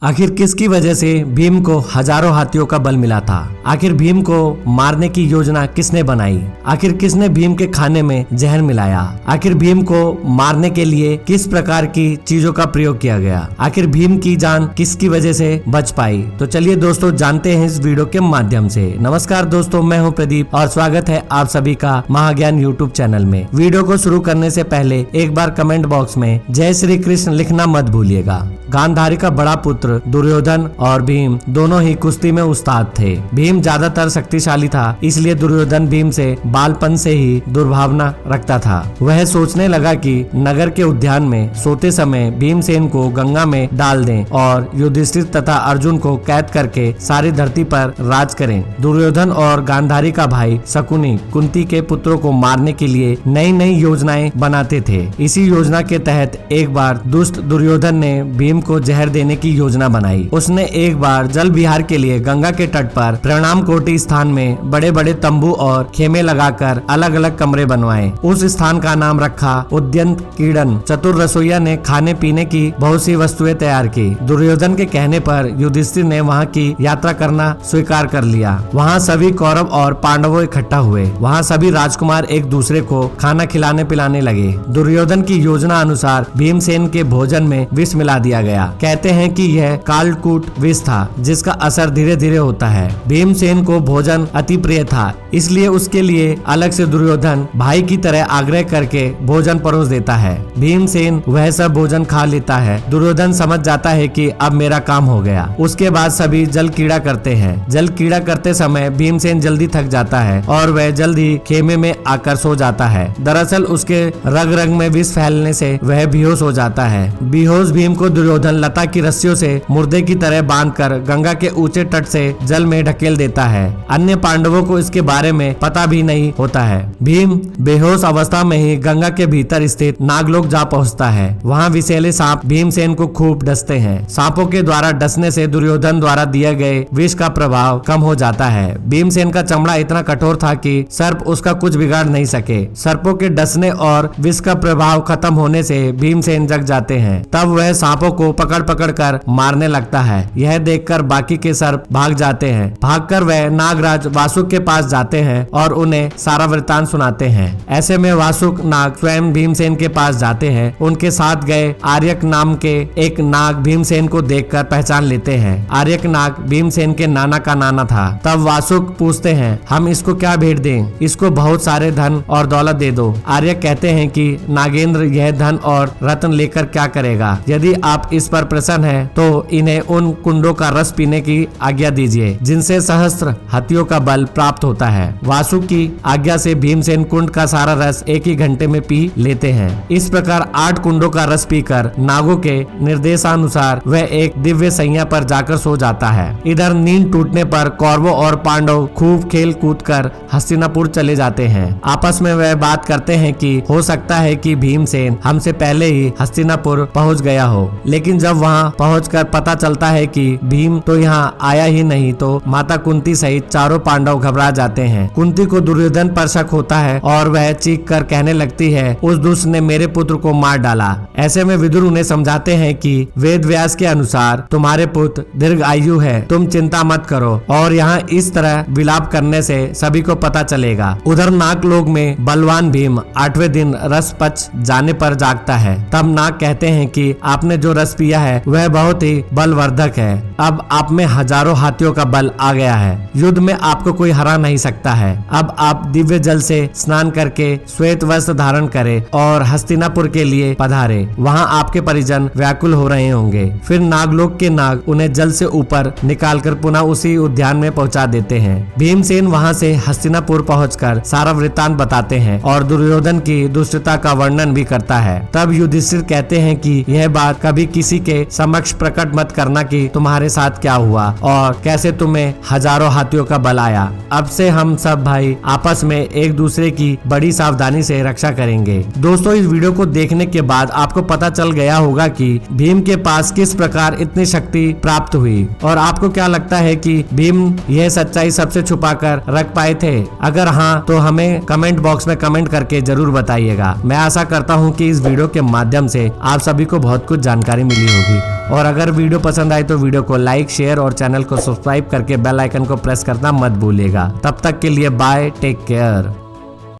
आखिर किसकी वजह से भीम को हजारों हाथियों का बल मिला था? आखिर भीम को मारने की योजना किसने बनाई? आखिर किसने भीम के खाने में जहर मिलाया? आखिर भीम को मारने के लिए किस प्रकार की चीजों का प्रयोग किया गया? आखिर भीम की जान किसकी वजह से बच पाई? तो चलिए दोस्तों जानते हैं इस वीडियो के माध्यम से। नमस्कार दोस्तों, मैं हूं प्रदीप और स्वागत है आप सभी का महाज्ञान यूट्यूब चैनल में। वीडियो को शुरू करने से पहले एक बार कमेंट बॉक्स में जय श्री कृष्ण लिखना मत भूलिएगा। गांधारी का बड़ा पुत्र दुर्योधन और भीम दोनों ही कुश्ती में उस्ताद थे। भीम ज्यादातर शक्तिशाली था, इसलिए दुर्योधन भीम से बालपन से ही दुर्भावना रखता था। वह सोचने लगा कि नगर के उद्यान में सोते समय भीमसेन को गंगा में डाल दें और युधिष्ठिर तथा अर्जुन को कैद करके सारी धरती पर राज करें। दुर्योधन और गांधारी का भाई शकुनी कुंती के पुत्रों को मारने के लिए नई नई योजनाएं बनाते थे। इसी योजना के तहत एक बार दुष्ट दुर्योधन ने भीम को जहर देने की योजना बनाई। उसने एक बार जल विहार के लिए गंगा के तट पर प्रणाम कोटि स्थान में बड़े बड़े तंबू और खेमे लगाकर अलग अलग कमरे बनवाए। उस स्थान का नाम रखा उद्यंत कीड़न। चतुर रसोइया ने खाने पीने की बहुत सी वस्तुएं तैयार की। दुर्योधन के कहने पर युधिष्ठिर ने वहां की यात्रा करना स्वीकार कर लिया। वहां सभी कौरव और पांडवों इकट्ठा हुए। वहां सभी राजकुमार एक दूसरे को खाना खिलाने पिलाने लगे। दुर्योधन की योजना अनुसार भीमसेन के भोजन में विष मिला दिया गया। कहते हैं कि यह कालकूट विष था, जिसका असर धीरे धीरे होता है। भीमसेन को भोजन अति प्रिय था, इसलिए उसके लिए अलग से दुर्योधन भाई की तरह आग्रह करके भोजन परोस देता है। भीमसेन वह सब भोजन खा लेता है। दुर्योधन समझ जाता है कि अब मेरा काम हो गया। उसके बाद सभी जल कीड़ा करते हैं। जल कीड़ा करते समय भीमसेन जल्दी थक जाता है और वह जल्दी खेमे में आकर सो जाता है। दरअसल उसके रग रग में विष फैलने से वह बेहोश हो जाता है। बेहोश भीम को दुर्योधन लता की रस्सियों से मुर्दे की तरह बांधकर गंगा के ऊंचे तट से जल में ढकेल देता है। अन्य पांडवों को इसके बारे में पता भी नहीं होता है। भीम बेहोश अवस्था में ही गंगा के भीतर स्थित नागलोक जा पहुंचता है। वहां विषैले सांप भीमसेन को खूब डसते हैं। सांपों के द्वारा डसने से दुर्योधन द्वारा दिए गए विष का प्रभाव कम हो जाता है। भीमसेन का चमड़ा इतना कठोर था कि सर्प उसका कुछ बिगाड़ नहीं सके। सर्पों के डसने और विष का प्रभाव खत्म होने से भीमसेन जग जाते हैं। तब वह सांपों को पकड़ पकड़ कर मारने लगता है। यह देखकर बाकी के सर्प भाग जाते हैं। भागकर वह नागराज वासुक के पास जाते हैं और उन्हें सारा वृत्तांत सुनाते हैं। ऐसे में वासुक नाग स्वयं भीमसेन के पास जाते हैं। उनके साथ गए आर्यक नाम के एक नाग भीमसेन को देखकर पहचान लेते हैं। आर्यक नाग भीमसेन के नाना का नाना था। तब वासुक पूछते हैं, हम इसको क्या भेंट दें? इसको बहुत सारे धन और दौलत दे दो। आर्यक कहते हैं कि नागेंद्र यह धन और रत्न लेकर क्या करेगा? यदि आप इस पर प्रसन्न है तो इन्हें उन कुंडों का रस पीने की आज्ञा दीजिए जिनसे सहस्त्र हाथियों का बल प्राप्त होता है। वासुक की आज्ञा से भीमसेन कुंड का सारा रस एक ही घंटे में पी लेते हैं। इस प्रकार 8 कुंडों का रस पीकर नागों के निर्देशानुसार वह एक दिव्य सैया पर जाकर सो जाता है। इधर नींद टूटने पर कौरवों और पांडव खूब खेल कूद कर हस्तिनापुर चले जाते हैं। आपस में वह बात करते हैं कि हो सकता है कि भीमसेन हमसे पहले ही हस्तिनापुर पहुंच गया हो। लेकिन जब वहां पहुंचकर पता चलता है कि भीम तो यहाँ आया ही नहीं तो माता कुंती सहित चारों पांडव घबरा जाते हैं। कुंती को दुर्योधन पर शक होता है और वह चीख कर कहने लगती है, उस दुष्ट ने मेरे पुत्र को मार डाला। ऐसे में विदुर उन्हें समझाते हैं कि वेद व्यास के अनुसार तुम्हारे पुत्र दीर्घ आयु है, तुम चिंता मत करो। और यहाँ इस तरह विलाप करने से सभी को पता चलेगा। उधर नागलोक में बलवान भीम 8वें दिन रस पच जाने पर जागता है। तब नाग कहते हैं कि आपने जो रस पिया है वह बहुत ही बलवर्धक है। अब आप में हजारों हाथियों का बल आ गया है। युद्ध में आपको कोई हरा नहीं सकता है। अब आप दिव्य जल से स्नान करके श्वेत वस्त्र धारण करें और हस्तिनापुर के लिए पधारे। वहां आपके परिजन व्याकुल हो रहे होंगे। फिर नागलोक के नाग उन्हें जल से ऊपर निकालकर पुनः उसी उद्यान में पहुंचा देते हैं। भीमसेन वहां से हस्तिनापुर पहुंचकर सारा वृत्तांत बताते हैं और दुर्योधन की दुष्टता का वर्णन भी करता है। तब युधिष्ठिर कहते हैं कि यह बात कभी किसी के समक्ष प्रकट मत करना कि तुम्हारे साथ क्या हुआ और कैसे तुम्हें हजारों हाथियों का बल आया। अब से हम सब भाई आपस में एक दूसरे की बड़ी सावधानी से रक्षा करेंगे। दोस्तों, इस वीडियो को देखने के बाद आपको पता चल गया होगा कि भीम के पास किस प्रकार इतनी शक्ति प्राप्त हुई और आपको क्या लगता है कि भीम यह सच्चाई सबसे छुपा कर रख पाए थे? अगर हाँ तो हमें कमेंट बॉक्स में कमेंट करके जरूर बताइएगा। मैं आशा करता हूँ कि इस वीडियो के माध्यम से आप सभी को बहुत कुछ जानकारी मिली होगी। और अगर वीडियो पसंद आए तो वीडियो को लाइक, शेयर और चैनल को सब्सक्राइब करके बेल आइकन को प्रेस करना मत भूलिएगा। तब तक के लिए बाय, टेक केयर।